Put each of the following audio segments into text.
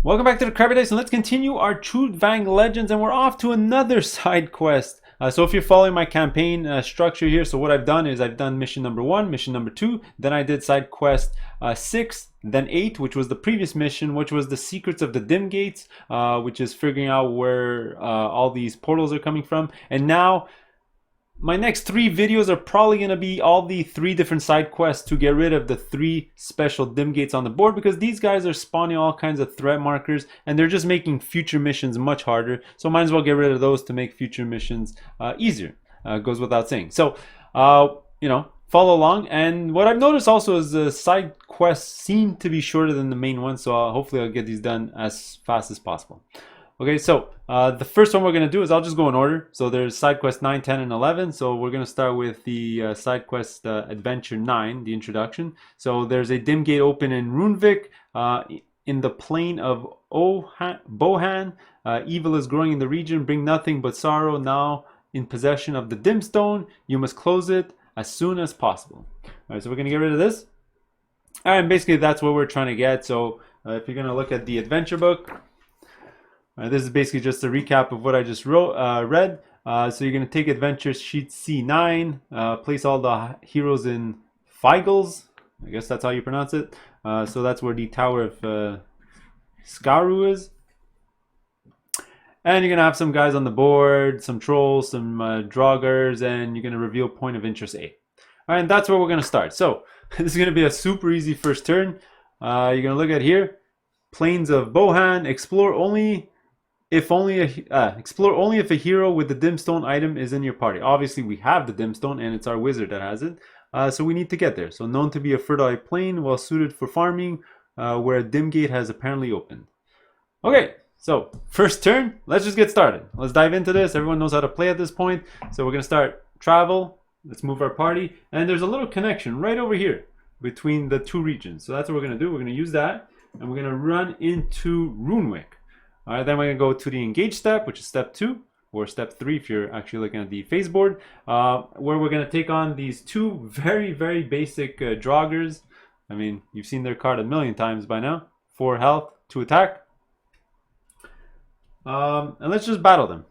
Welcome back to the Crabby Dice, and let's continue our Trudvang Legends, and we're off to another side quest. So if you're following my campaign structure here, so what I've done is I've done mission number 1, mission number 2, then I did side quest 6, then 8, which was the previous mission, which was the secrets of the Dimgates, which is figuring out where all these portals are coming from. And now my next 3 videos are probably going to be all the 3 different side quests to get rid of the 3 special Dimgates on the board, because these guys are spawning all kinds of threat markers and they're just making future missions much harder. So might as well get rid of those to make future missions easier. Goes without saying. So, you know, follow along. And what I've noticed also is the side quests seem to be shorter than the main one. So hopefully I'll get these done as fast as possible. Okay, so the first one we're going to do is I'll just go in order. So there's side quest 9, 10, and 11. So we're going to start with the side quest adventure 9, the introduction. So there's a Dimgate open in Runewik in the plain of Bohan. Evil is growing in the region. Bring nothing but sorrow. Now in possession of the Dimstone. You must close it as soon as possible. All right, so we're going to get rid of this. All right, and basically that's what we're trying to get. So if you're going to look at the adventure book, this is basically just a recap of what I just read. So you're going to take adventure sheet C9, place all the heroes in Feigls. I guess that's how you pronounce it. So that's where the Tower of Skaru is. And you're going to have some guys on the board, some trolls, some draugrs, and you're going to reveal point of interest A. All right, and that's where we're going to start. So this is going to be a super easy first turn. You're going to look at here. Plains of Bohan. Explore only if a hero with the Dimstone item is in your party. Obviously, we have the Dimstone, and it's our wizard that has it. So we need to get there. So known to be a fertile plain, well suited for farming, where a Dimgate has apparently opened. Okay, so first turn. Let's just get started. Let's dive into this. Everyone knows how to play at this point. So we're gonna start travel. Let's move our party, and there's a little connection right over here between the 2 regions. So that's what we're gonna do. We're gonna use that, and we're gonna run into Runewik. All right, then we're going to go to the engage step, which is step 2, or step 3 if you're actually looking at the phase board, where we're going to take on these 2 very, very basic draugrs. I mean, you've seen their card a million times by now. 4 health, 2 attack. And let's just battle them.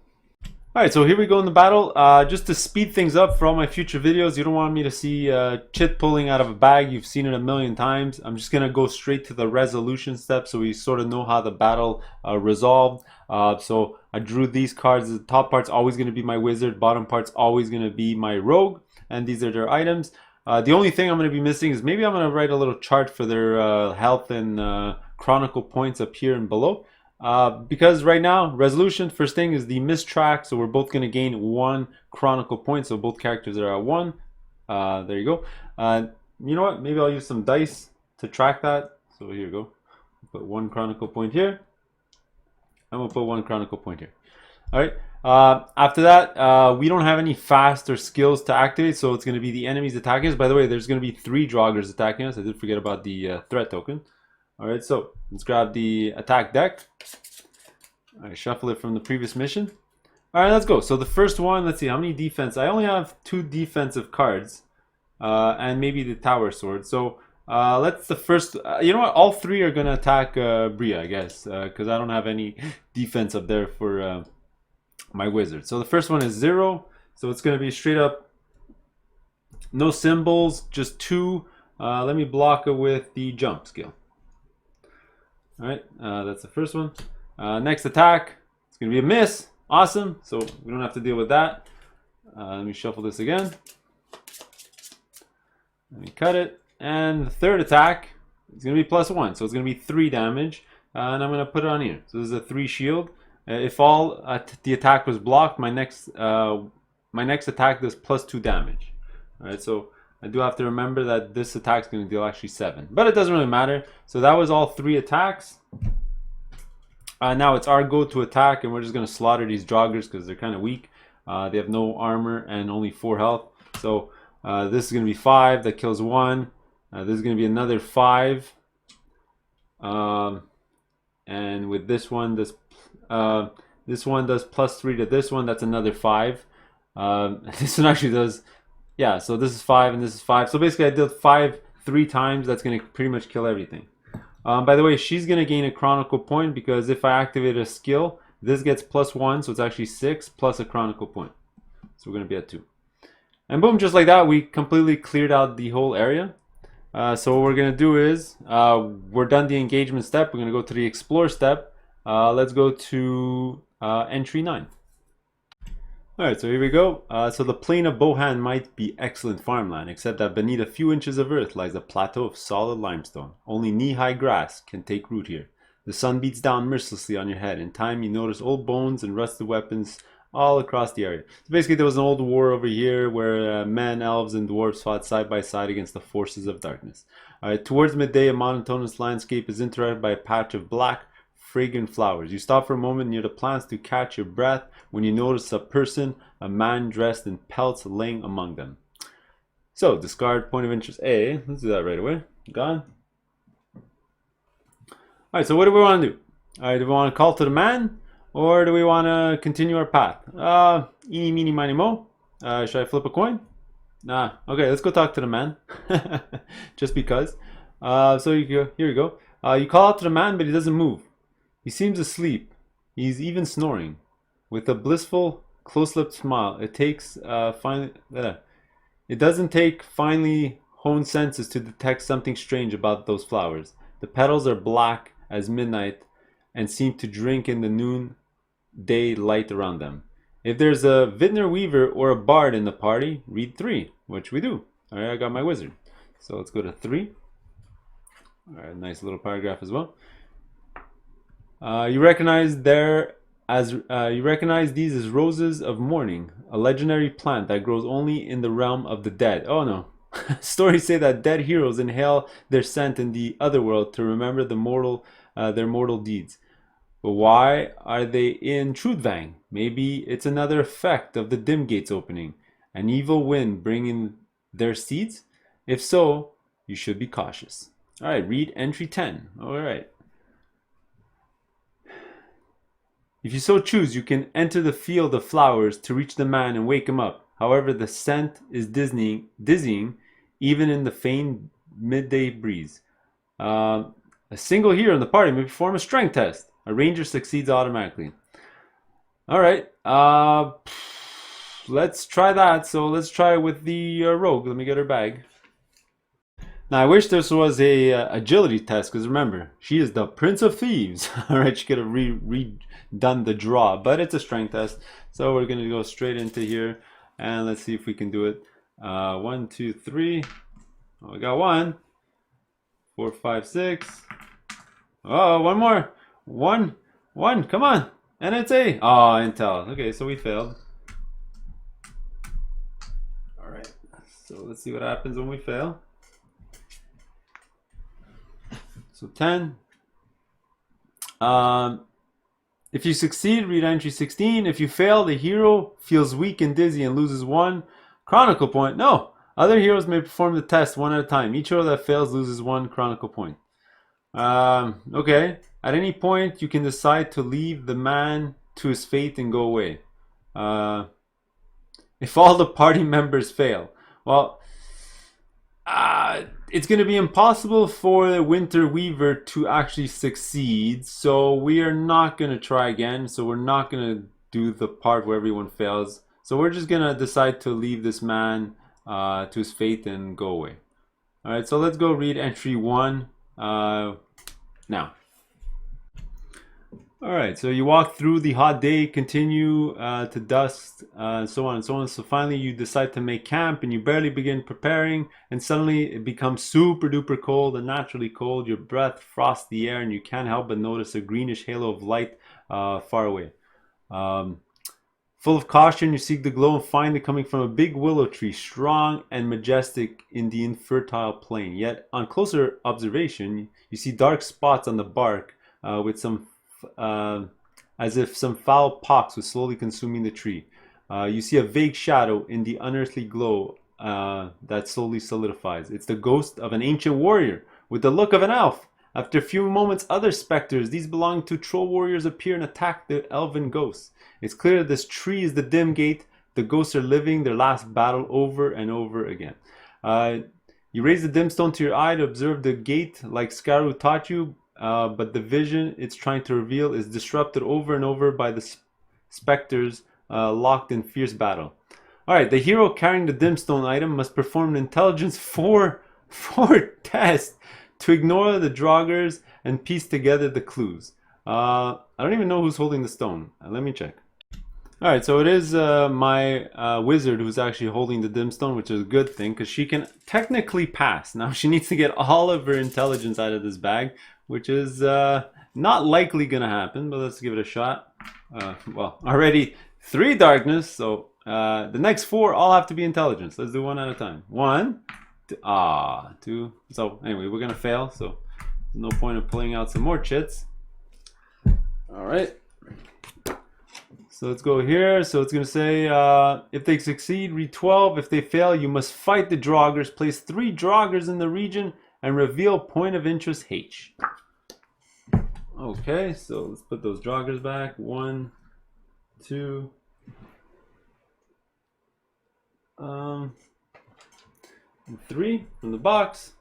Alright, so here we go in the battle. Just to speed things up for all my future videos, you don't want me to see chit pulling out of a bag. You've seen it a million times. I'm just going to go straight to the resolution step so we sort of know how the battle resolved. So I drew these cards. The top part's always going to be my wizard. Bottom part's always going to be my rogue. And these are their items. The only thing I'm going to be missing is maybe I'm going to write a little chart for their health and chronicle points up here and below. Because right now, resolution, first thing is the miss track, so we're both going to gain 1 chronicle point, so both characters are at 1. There you go. You know what, maybe I'll use some dice to track that. So here you go. Put 1 chronicle point here, and we'll put 1 chronicle point here. Alright, after that, we don't have any fast or skills to activate, so it's going to be the enemies attacking us. By the way, there's going to be 3 draugrs attacking us. I did forget about the threat token. Alright, so let's grab the attack deck. Alright, shuffle it from the previous mission. Alright, let's go. So the first one, let's see, how many defense? I only have 2 defensive cards. And maybe the tower sword. So let's the first, you know what, all 3 are going to attack Bria, I guess. Because I don't have any defense up there for my wizard. So the first one is 0. So it's going to be straight up, no symbols, just 2. Let me block it with the jump skill. Alright, that's the first one. Next attack, it's going to be a miss. Awesome, so we don't have to deal with that. Let me shuffle this again. Let me cut it. And the third attack is going to be +1, so it's going to be 3 damage. And I'm going to put it on here. So this is a 3 shield. If all the attack was blocked, my next attack does +2 damage. Alright, so I do have to remember that this attack is going to deal actually 7. But it doesn't really matter. So that was all 3 attacks. Now it's our go to attack, and we're just going to slaughter these draugrs because they're kind of weak. They have no armor and only 4 health. So this is going to be 5. That kills 1. This is going to be another 5. And with this one, this one does +3 to this one. That's another 5. This one actually does... Yeah, so this is 5 and this is 5. So basically I did 5 3 times. That's going to pretty much kill everything. By the way, she's going to gain a Chronicle point because if I activate a skill, this gets +1, so it's actually 6 plus a Chronicle point. So we're going to be at 2. And boom, just like that, we completely cleared out the whole area. So what we're going to do is, we're done the engagement step. We're going to go to the explore step. Let's go to entry 9. Alright, so here we go. So the plain of Bohan might be excellent farmland, except that beneath a few inches of earth lies a plateau of solid limestone. Only knee-high grass can take root here. The sun beats down mercilessly on your head. In time, you notice old bones and rusted weapons all across the area. So basically, there was an old war over here where men, elves, and dwarves fought side by side against the forces of darkness. Alright, towards midday, a monotonous landscape is interrupted by a patch of black, fragrant flowers. You stop for a moment near the plants to catch your breath when you notice a man dressed in pelts laying among them. So, discard point of interest A. Let's do that right away. Gone. Alright, so what do we want to do? Alright, do we want to call to the man? Or do we want to continue our path? Eeny, meeny, miny, mo. Should I flip a coin? Nah. Okay, let's go talk to the man. Just because. So here we go. You call out to the man, but he doesn't move. He seems asleep. He's even snoring. With a blissful, close-lipped smile, it doesn't take finely honed senses to detect something strange about those flowers. The petals are black as midnight and seem to drink in the noonday light around them. If there's a vintner weaver or a bard in the party, read 3, which we do. Alright, I got my wizard. So let's go to 3. Alright, nice little paragraph as well. You recognize these as roses of morning, a legendary plant that grows only in the realm of the dead. Oh no. Stories say that dead heroes inhale their scent in the other world to remember their mortal deeds. But why are they in Trudvang? Maybe it's another effect of the Dimgate's opening, an evil wind bringing their seeds? If so, you should be cautious. Alright, read entry 10. Alright. If you so choose, you can enter the field of flowers to reach the man and wake him up. However, the scent is dizzying even in the faint midday breeze. A single hero in the party may perform a strength test. A ranger succeeds automatically. Alright, let's try that. So let's try with the rogue. Let me get her bag. Now I wish this was a agility test, because remember, she is the Prince of Thieves. Alright, she could have redone the draw, but it's a strength test. So we're going to go straight into here, and let's see if we can do it. 1, 2, 3. Oh, we got 1. 4, 5, 6. Oh, one more. 1, 1, come on. And it's A. Oh, intel. Okay, so we failed. Alright, so let's see what happens when we fail. So 10. If you succeed, read entry 16. If you fail, the hero feels weak and dizzy and loses 1 Chronicle point. No! Other heroes may perform the test one at a time. Each hero that fails loses 1 Chronicle point. Okay. At any point, you can decide to leave the man to his fate and go away. If all the party members fail. Well, it's going to be impossible for the Winter Weaver to actually succeed. So we are not going to try again. So we're not going to do the part where everyone fails. So we're just going to decide to leave this man to his fate and go away. Alright, so let's go read entry 1 now. Alright, so you walk through the hot day, continue to dusk, so on and so on. So finally you decide to make camp and you barely begin preparing, and suddenly it becomes super duper cold, unnaturally cold. Your breath frosts the air and you can't help but notice a greenish halo of light far away. Full of caution, you seek the glow and find it coming from a big willow tree, strong and majestic in the infertile plain. Yet on closer observation, you see dark spots on the bark with some as if some foul pox was slowly consuming the tree. You see a vague shadow in the unearthly glow that slowly solidifies. It's the ghost of an ancient warrior with the look of an elf. After a few moments, other specters, these belonging to troll warriors, appear and attack the elven ghosts. It's clear that this tree is the Dimgate. The ghosts are living their last battle over and over again. You raise the dimstone to your eye to observe the gate like Scaru taught you, but the vision it's trying to reveal is disrupted over and over by the specters locked in fierce battle. Alright, the hero carrying the dimstone item must perform an intelligence 4 test to ignore the draugrs and piece together the clues. I don't even know who's holding the stone. Let me check. Alright, so it is my wizard who's actually holding the dimstone, which is a good thing because she can technically pass. Now she needs to get all of her intelligence out of this bag, which is not likely gonna happen, but let's give it a shot. Well, already 3 darkness, so the next 4 all have to be intelligence. Let's do one at a time. 1, 2. So anyway, we're gonna fail, so there's no point in pulling out some more chits. Alright. So let's go here. So it's going to say, if they succeed, read 12. If they fail, you must fight the draugrs. Place 3 draugrs in the region and reveal point of interest H. Okay, so let's put those draugrs back. 1, 2. 3 from the box.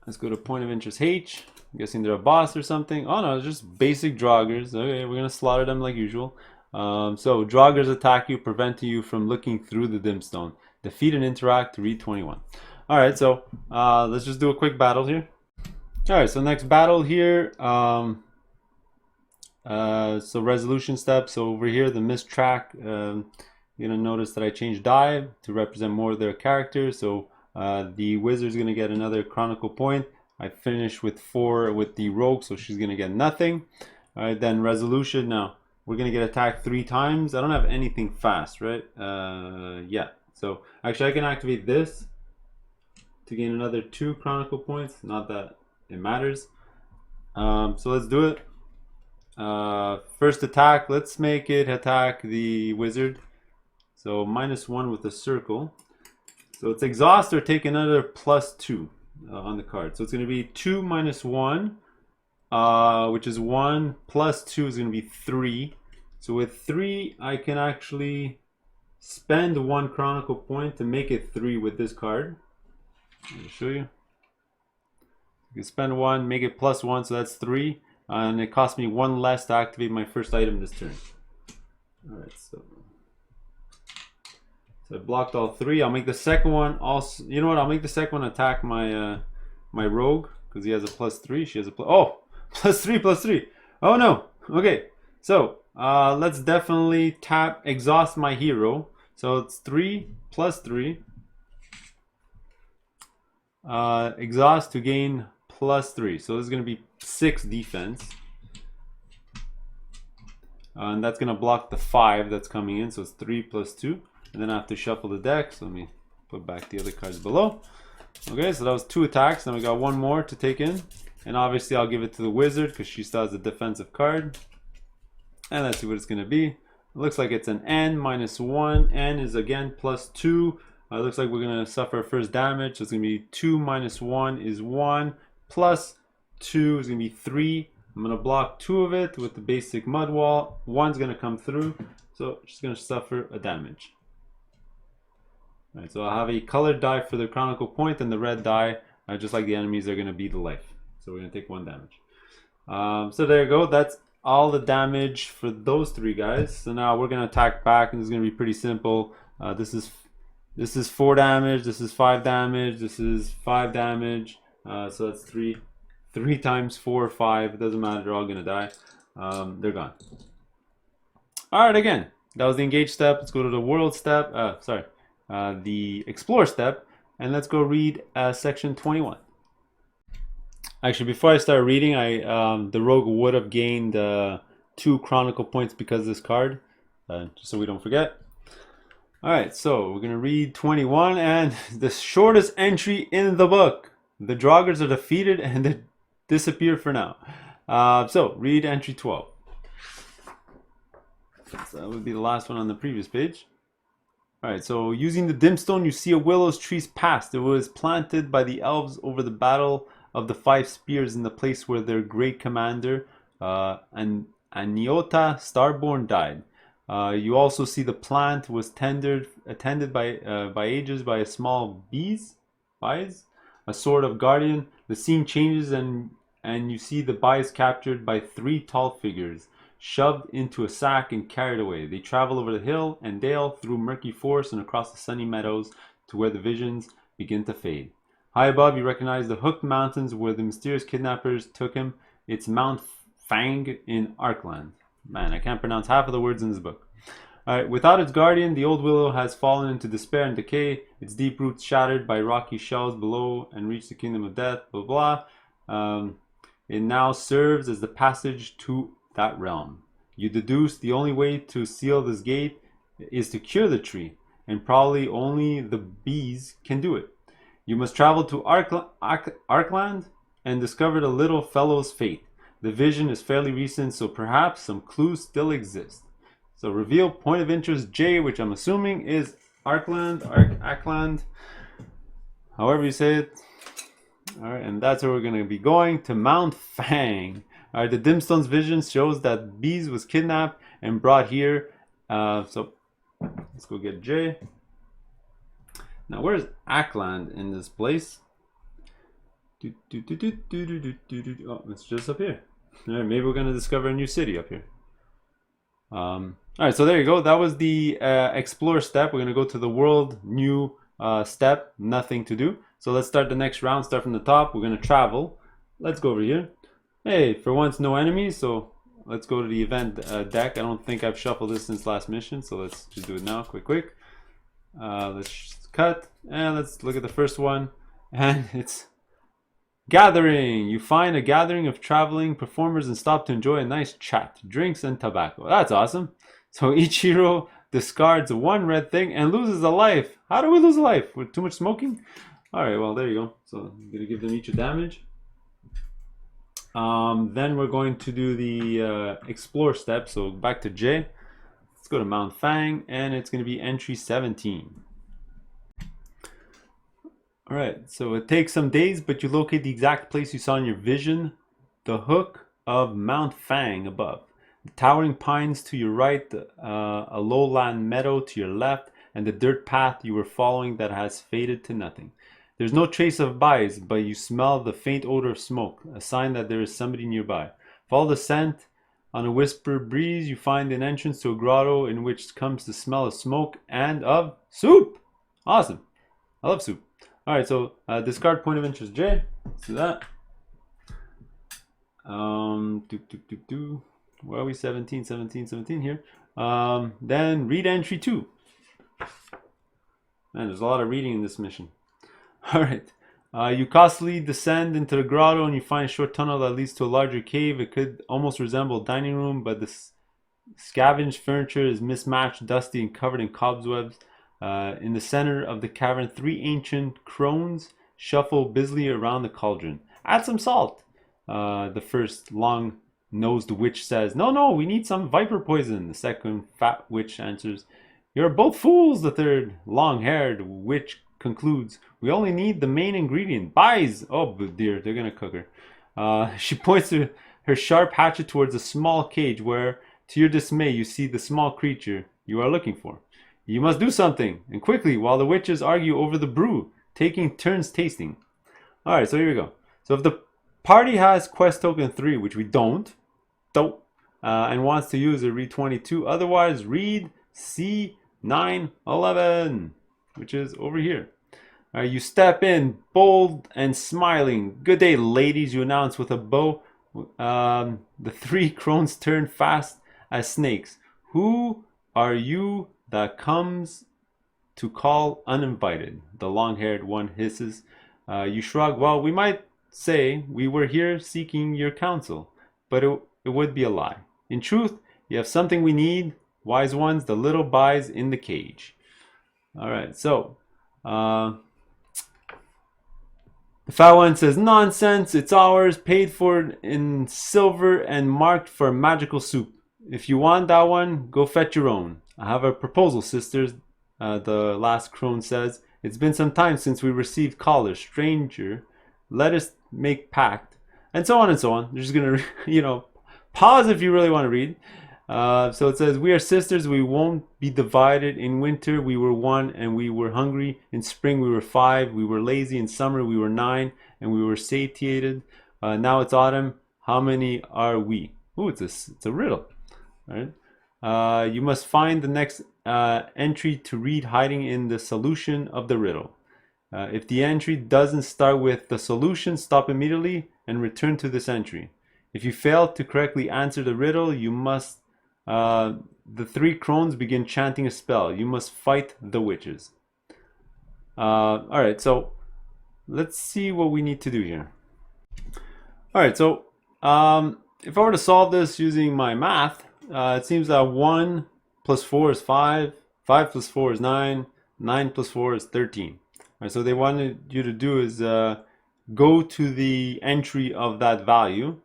Let's go to point of interest H. I'm guessing they're a boss or something. Oh no, it's just basic draugrs. Okay, we're going to slaughter them like usual. So draugrs attack you, preventing you from looking through the dimstone. Defeat and interact to read 21. Alright, so let's just do a quick battle here. Alright, so next battle here. So resolution steps. So over here, the missed track. You're gonna notice that I changed dive to represent more of their characters. So the wizard's gonna get another chronicle point. I finished with 4 with the rogue, so she's gonna get nothing. Alright, then resolution. Now we're gonna get attacked 3 times. I don't have anything fast, right? Yeah. So actually, I can activate this to gain another 2 chronicle points. Not that it matters. So let's do it. First attack. Let's make it attack the wizard. So -1 with a circle. So it's exhaust or take another +2 on the card. So it's gonna be 2 - 1. Which is 1 + 2 is going to be 3. So with 3, I can actually spend 1 chronicle point to make it 3 with this card. Let me show you. You can spend 1, make it +1, so that's 3. And it costs me 1 less to activate my first item this turn. Alright, so I blocked all 3. I'll make the second one also. You know what? I'll make the second one attack my my rogue because he has a +3. She has a +3. Oh no. Okay, so let's definitely exhaust my hero. So it's 3 + 3. Exhaust to gain +3. So this is going to be 6 defense. And that's going to block the 5 that's coming in. So it's 3 + 2. And then I have to shuffle the deck. So let me put back the other cards below. Okay, so that was 2 attacks. Then we got 1 more to take in. And obviously I'll give it to the wizard because she still has a defensive card. And let's see what it's going to be. It looks like it's an N -1. N is again +2. It looks like we're going to suffer first damage. So it's going to be 2 - 1 is 1. +2 is going to be 3. I'm going to block 2 of it with the basic mud wall. 1's going to come through. So she's going to suffer a damage. Alright, so I'll have a colored die for the chronicle point and the red die, just like the enemies, are going to be the life. So we're going to take 1 damage. So there you go. That's all the damage for those 3 guys. So now we're going to attack back, and this is going to be pretty simple. This is 4 damage. This is 5 damage. This is 5 damage. So that's 3 times 4 or 5. It doesn't matter. They're all going to die. They're gone. All right, again, that was the engage step. Let's go to the world step. The explore step, and let's go read section 21. Actually, before I start reading, the rogue would have gained 2 chronicle points because of this card, just so we don't forget. Alright, so we're going to read 21, and the shortest entry in the book. The draugrs are defeated and they disappear for now. So, read entry 12. So that would be the last one on the previous page. Alright, so using the dimstone, you see a willow's trees past. It was planted by the elves over the battle of the 5 spears in the place where their great commander, Aniota Starborn, died. You also see the plant was attended by ages by a small bees. Bies, a sort of guardian. The scene changes and you see the Bies captured by 3 tall figures, shoved into a sack and carried away. They travel over the hill and dale, through murky forests and across the sunny meadows to where the visions begin to fade. High above, you recognize the Hooked Mountains where the mysterious kidnappers took him. It's Mount Fang in Arkland. Man, I can't pronounce half of the words in this book. Alright, without its guardian, the old willow has fallen into despair and decay, its deep roots shattered by rocky shells below and reached the kingdom of death, blah blah. It now serves as the passage to that realm. You deduce the only way to seal this gate is to cure the tree, and probably only the bees can do it. You must travel to Arkland and discover the little fellow's fate. The vision is fairly recent, so perhaps some clues still exist. So reveal point of interest J, which I'm assuming is Arkland, however you say it. Alright, and that's where we're going to be going, to Mount Fang. Alright, the Dimstone's vision shows that Bees was kidnapped and brought here. So let's go get J. Now, where's Arkland in this place? Oh, it's just up here. Alright, maybe we're going to discover a new city up here. Alright, so there you go. That was the explore step. We're going to go to the world new step, nothing to do. So let's start the next round, start from the top. We're going to travel. Let's go over here. Hey, for once, no enemies. So let's go to the event deck. I don't think I've shuffled this since last mission. So let's just do it now, quick. Let's cut and let's look at the first one. And it's gathering. You find a gathering of traveling performers and stop to enjoy a nice chat, drinks, and tobacco. That's awesome. So each hero discards 1 red thing and loses a life. How do we lose a life? With too much smoking? Alright, well, there you go. So I'm going to give them each a damage. Then we're going to do the explore step. So back to J. Let's go to Mount Fang, and it's going to be entry 17. Alright, so it takes some days, but you locate the exact place you saw in your vision. The hook of Mount Fang above. The towering pines to your right, a lowland meadow to your left, and the dirt path you were following that has faded to nothing. There's no trace of Bies, but you smell the faint odor of smoke, a sign that there is somebody nearby. Follow the scent. On a whispered breeze, you find an entrance to a grotto in which comes the smell of smoke and of soup. Awesome. I love soup. Alright, so discard point of interest J. Let's do that. Where are we? 17 here. Then read entry 2. Man, there's a lot of reading in this mission. Alright. You cautiously descend into the grotto and you find a short tunnel that leads to a larger cave. It could almost resemble a dining room, but the scavenged furniture is mismatched, dusty, and covered in cobwebs. In the center of the cavern, 3 ancient crones shuffle busily around the cauldron. Add some salt. The first long-nosed witch says, No, we need some viper poison. The second fat witch answers, You're both fools. The third long-haired witch concludes, We only need the main ingredient, Bies. Oh dear, they're gonna cook her. She points her sharp hatchet towards a small cage where, to your dismay, you see the small creature you are looking for. You must do something, and quickly, while the witches argue over the brew, taking turns tasting. Alright, so here we go. So if the party has quest token 3, which we don't, and wants to use it, read 22. Otherwise, read C911, which is over here. You step in, bold and smiling. Good day, ladies, you announce with a bow. The 3 crones turn fast as snakes. Who are you that comes to call uninvited? The long-haired one hisses. You shrug. Well, we might say we were here seeking your counsel, but it would be a lie. In truth, you have something we need, wise ones, the little Bies in the cage. Alright, so the fat one says, Nonsense, it's ours, paid for in silver and marked for magical soup. If you want that one, go fetch your own. I have a proposal, sisters, the last crone says. It's been some time since we received callers. Stranger, let us make pact. And so on and so on. You're just going to, pause if you really want to read. So it says, we are sisters, we won't be divided. In winter we were one and we were hungry. In spring we were five, we were lazy. In summer we were nine and we were satiated. Now it's autumn, how many are we? Ooh, it's a riddle. All right. You must find the next entry to read hiding in the solution of the riddle. If the entry doesn't start with the solution, stop immediately and return to this entry. If you fail to correctly answer the riddle, you must the three crones begin chanting a spell. You must fight the witches. All right, so let's see what we need to do here. All right, so if I were to solve this using my math, it seems that 1 plus 4 is 5, 5 plus 4 is 9, 9 plus 4 is 13. All right, so they wanted you to do is go to the entry of that value.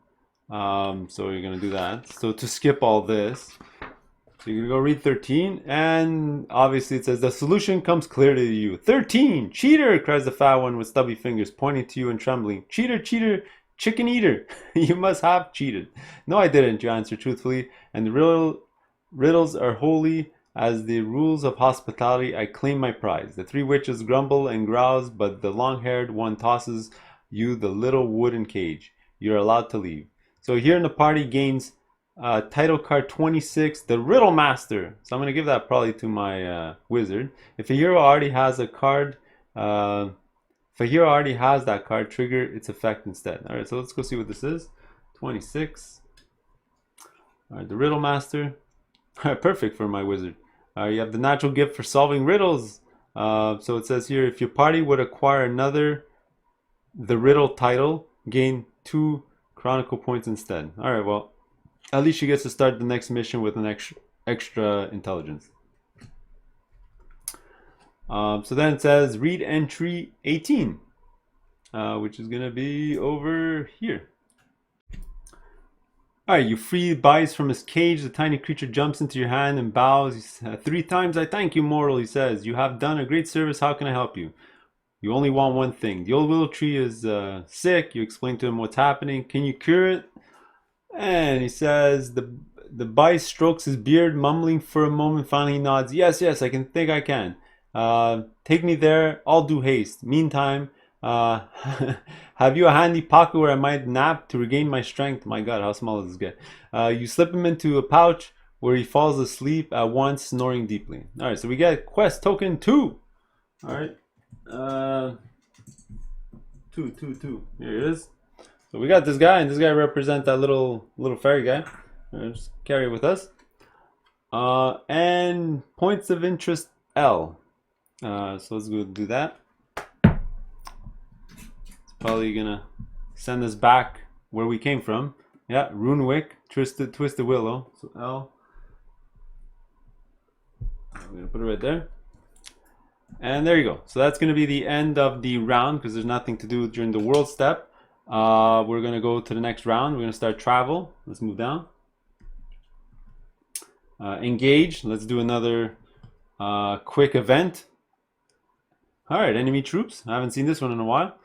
So you're going to do that. So to skip all this, so you're going to go read 13, and obviously it says the solution comes clearly to you. 13! Cheater! Cries the fat one with stubby fingers, pointing to you and trembling. Cheater, cheater! Chicken eater, you must have cheated. No, I didn't, you answer truthfully, and the riddles are holy as the rules of hospitality. I claim my prize. The three witches grumble and grouse, but the long-haired one tosses you the little wooden cage. You're allowed to leave. So here in the party gains title card 26, the Riddle Master. So I'm going to give that probably to my wizard. If a hero already has a card, if a hero already has that card, trigger its effect instead. All right, so let's go see what this is. 26. All right, the Riddle Master. Perfect for my wizard. You have the natural gift for solving riddles. So it says here, if your party would acquire the riddle title, gain 2 chronicle points instead. All right, well, at least she gets to start the next mission with an extra intelligence. So then it says read entry 18, which is gonna be over here. All right, you free Bice from his cage. The tiny creature jumps into your hand and bows. 3 times I thank you, mortal, he says. You have done a great service. How can I help you? You only want one thing. The old willow tree is sick. You explain to him what's happening. Can you cure it? And he says the Bice strokes his beard, mumbling for a moment. Finally he nods. Yes, yes, I think I can. Take me there. I'll do haste. Meantime, have you a handy pocket where I might nap to regain my strength? My God, how small does this get? You slip him into a pouch where he falls asleep at once, snoring deeply. All right, so we get quest token 2. All right. 2. Here it is. So we got this guy, and this guy represents that little fairy guy. Just carry it with us. And points of interest L. So let's go do that. It's probably gonna send us back where we came from. Yeah, Runewik, Twisted Willow. So L. I'm gonna put it right there. And there you go. So that's going to be the end of the round because there's nothing to do during the world step. We're going to go to the next round. We're going to start travel. Let's move down. Engage. Let's do another quick event. All right, enemy troops. I haven't seen this one in a while.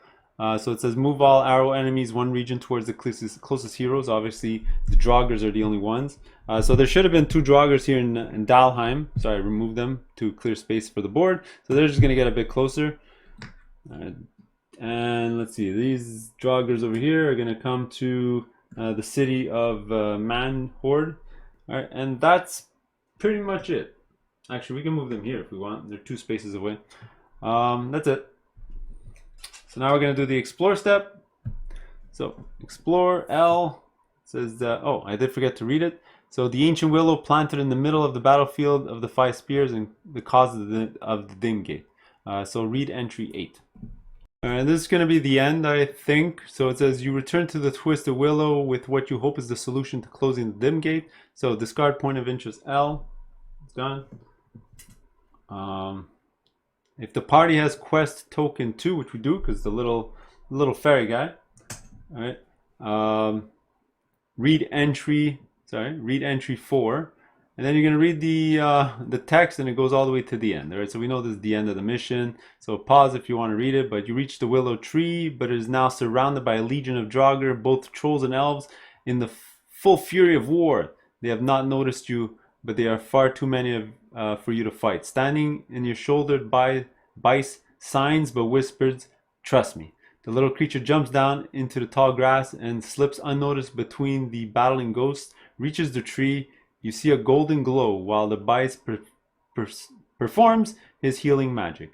So it says move all arrow enemies one region towards the closest heroes. Obviously, the Draugrs are the only ones. So there should have been 2 Draugrs here in Dalheim. So I removed them to clear space for the board. So they're just going to get a bit closer. And let's see. These Draugrs over here are going to come to the city of Manhord. All right, and that's pretty much it. Actually, we can move them here if we want. They're 2 spaces away. That's it. So now we're going to do the explore step. So explore L says that, oh, I did forget to read it. So the ancient willow planted in the middle of the battlefield of the 5 spears and the cause of the Dimgate. So read entry 8. And this is going to be the end, I think. So it says you return to the twisted willow with what you hope is the solution to closing the Dimgate. So discard point of interest L. It's done. If the party has quest token 2, which we do because the little fairy guy, all right. Read entry 4, and then you're gonna read the text, and it goes all the way to the end. All right, so we know this is the end of the mission. So pause if you want to read it. But you reach the willow tree, but it is now surrounded by a legion of Draugr, both trolls and elves, in the full fury of war. They have not noticed you, but they are far too many for you to fight. Standing in your shoulder Bice signs but whispers, "Trust me." The little creature jumps down into the tall grass and slips unnoticed between the battling ghosts, reaches the tree. You see a golden glow while the Bice performs his healing magic.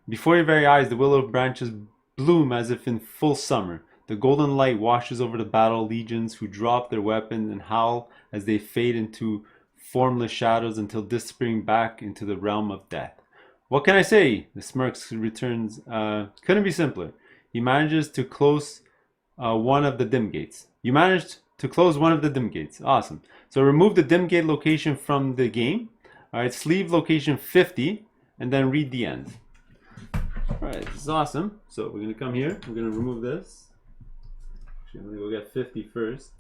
Before your very eyes, the willow branches bloom as if in full summer. The golden light washes over the battle legions who drop their weapons and howl as they fade into formless shadows until disappearing back into the realm of death. What can I say? The smirks returns. Couldn't be simpler. He manages to close one of the Dimgates. You managed to close one of the Dimgates. Awesome. So remove the Dimgate location from the game. Alright, sleeve location 50 and then read the end. Alright, this is awesome. So we're going to come here. We're going to remove this. Actually, I'm going to go get 50 first.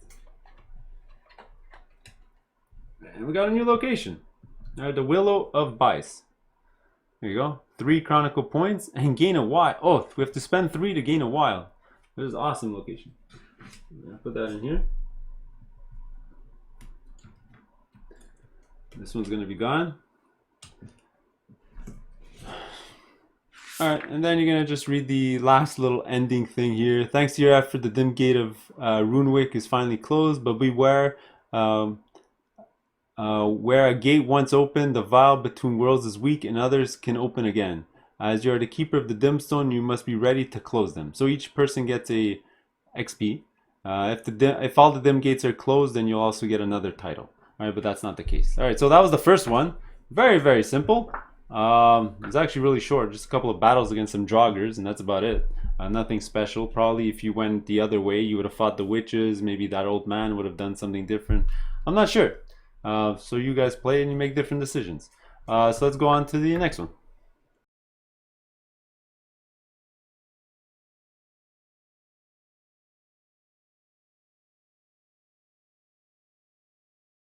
And we got a new location. Alright, the Willow of Bice. There you go. 3 Chronicle points and gain a wild. Oh, we have to spend 3 to gain a wild. This is an awesome location. I'm going to put that in here. This one's going to be gone. Alright, and then you're going to just read the last little ending thing here. Thanks to your effort, the Dimgate of Runewik is finally closed, but beware. Where a gate once opened, the veil between worlds is weak and others can open again. As you are the keeper of the Dimstone, you must be ready to close them. So each person gets a XP. If all the Dim gates are closed, then you'll also get another title. Alright, but that's not the case. Alright, so that was the first one. Very, very simple. It's actually really short. Just a couple of battles against some Draugrs, and that's about it. Nothing special. Probably if you went the other way, you would have fought the witches. Maybe that old man would have done something different. I'm not sure. So you guys play and you make different decisions. So let's go on to the next one.